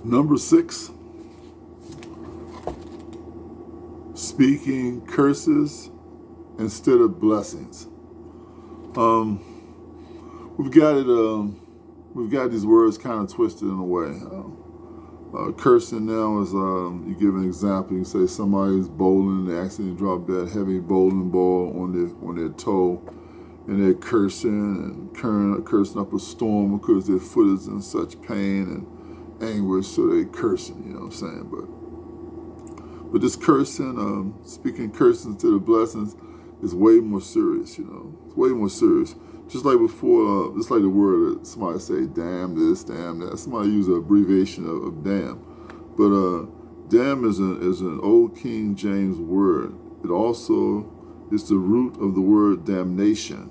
Number 6, speaking curses instead of blessings. Um, we've got it. We've got these words kind of twisted in a way. Cursing now is you give an example. You say somebody's bowling, they accidentally drop that heavy bowling ball on their toe, and they're cursing and cursing up a storm because their foot is in such pain and anguish, so they cursing. You know what I'm saying? But this cursing, speaking curses instead of blessings, is way more serious. You know, it's way more serious. Just like before, just like the word that somebody say, damn this, damn that. Somebody use an abbreviation of damn. But damn is an old King James word. It also is the root of the word damnation,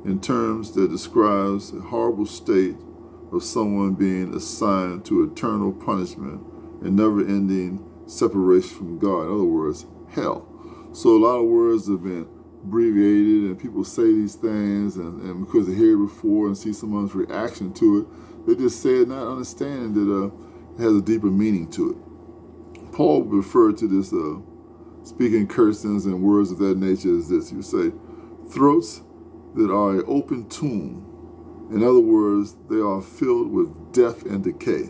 in terms that describes a horrible state of someone being assigned to eternal punishment and never-ending separation from God. In other words, hell. So a lot of words have been abbreviated, and people say these things, and because they hear it before and see someone's reaction to it, they just say it not understanding that it has a deeper meaning to it. Paul referred to this speaking cursings and words of that nature as this. You say, throats that are an open tomb. In other words, they are filled with death and decay.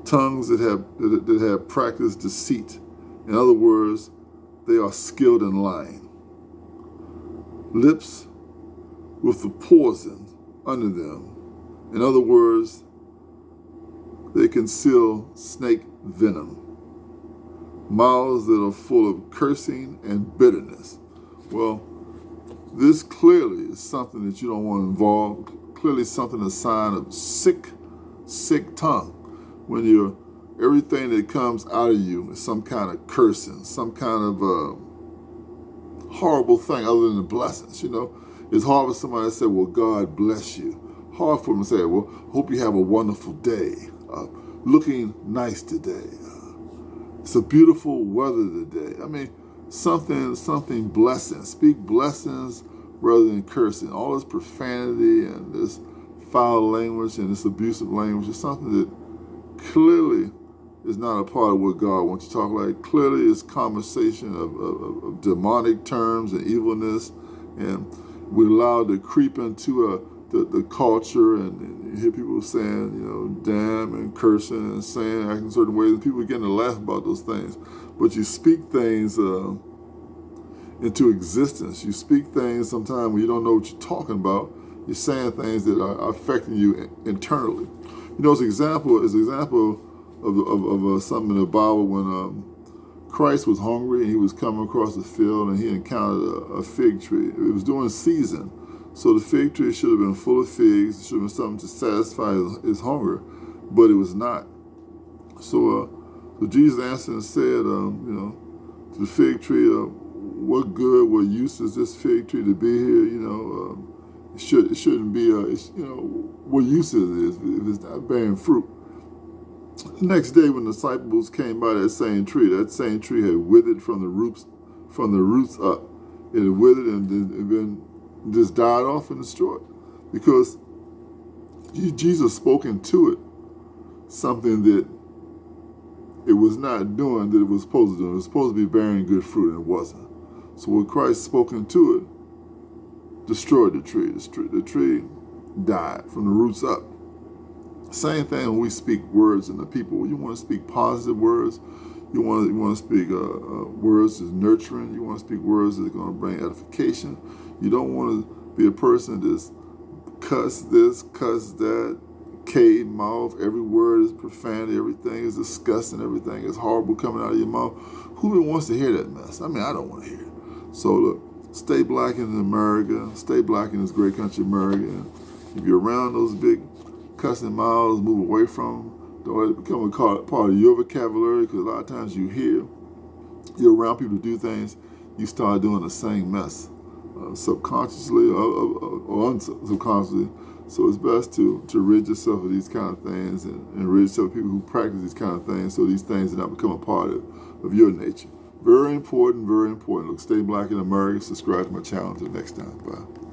Tongues that have practiced deceit. In other words, they are skilled in lying. Lips with the poison under them. In other words, they conceal snake venom. Mouths that are full of cursing and bitterness. Well, this clearly is something that you don't want to involve. Clearly something, a sign of sick tongue. When everything that comes out of you is some kind of cursing, some kind of horrible thing other than the blessings. You know, it's hard for somebody to say, well, God bless you. Hard for them to say, well, hope you have a wonderful day. Looking nice today. It's a beautiful weather today. I mean, something blessing. Speak blessings rather than cursing. All this profanity and this foul language and this abusive language is something that clearly is not a part of what God wants you to talk like. Clearly it's conversation of demonic terms and evilness, and we allow it to creep into the culture, and you hear people saying, you know, damn and cursing and saying, acting certain ways, and people are getting to laugh about those things. But you speak things into existence. You speak things sometimes when you don't know what you're talking about. You're saying things that are affecting you internally. You know, as an example of something in the Bible when Christ was hungry and he was coming across the field and he encountered a fig tree. It was during season, so the fig tree should have been full of figs. It should have been something to satisfy his hunger, but it was not. So Jesus answered and said, to the fig tree, what good, what use is this fig tree to be here? You know, it shouldn't be. What use is it if it's not bearing fruit? The next day, when the disciples came by that same tree had withered from the roots up. It had withered and then just died off and destroyed, because Jesus spoke into it something that it was not doing that it was supposed to do. It was supposed to be bearing good fruit, and it wasn't. So when Christ spoke into it, destroyed the tree. The tree died from the roots up. Same thing when we speak words into people. You want to speak positive words. You want to speak words that's nurturing. You want to speak words that are going to bring edification. You don't want to be a person that's cuss this, cuss that, cave mouth. Every word is profanity. Everything is disgusting. Everything is horrible coming out of your mouth. Who even wants to hear that mess? I mean, I don't want to hear it. So look, stay black in America. Stay black in this great country, America. And if you're around those big cussing mouths, move away from them. Don't let it become a part of your vocabulary, because a lot of times you're around people who do things, you start doing the same mess, subconsciously or unsubconsciously. So it's best to rid yourself of these kind of things and rid yourself of people who practice these kind of things, so these things do not become a part of your nature. Very important, very important. Look, stay black in America. Subscribe to my channel. Until next time. Bye.